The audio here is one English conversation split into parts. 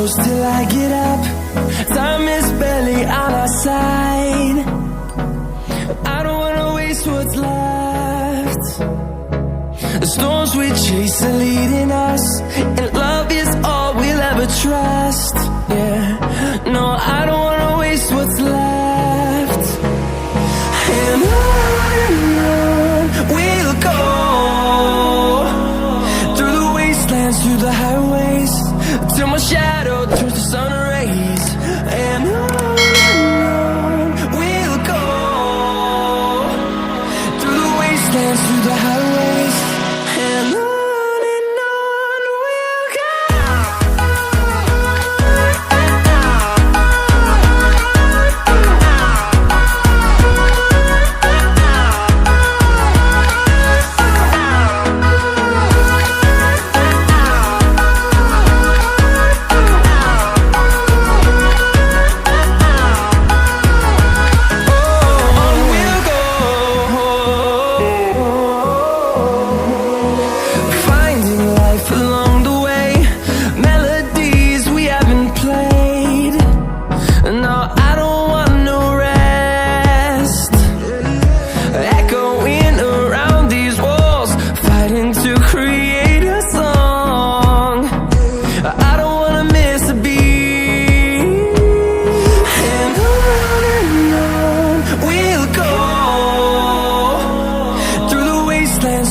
shadows till I get up. Time is barely on our side. I don't wanna waste what's left. The storms we chase are leading us, and love is all we'll ever trust. Yeah, no, I don't wanna waste what's left. And on we'll go, through the wastelands, through the highways, till my shadow turns to sun rays. And on we'll go, through the wastelands, through the highways, and on we'll go.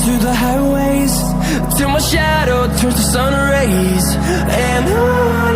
Through the highways, till my shadow turns to sun rays. And on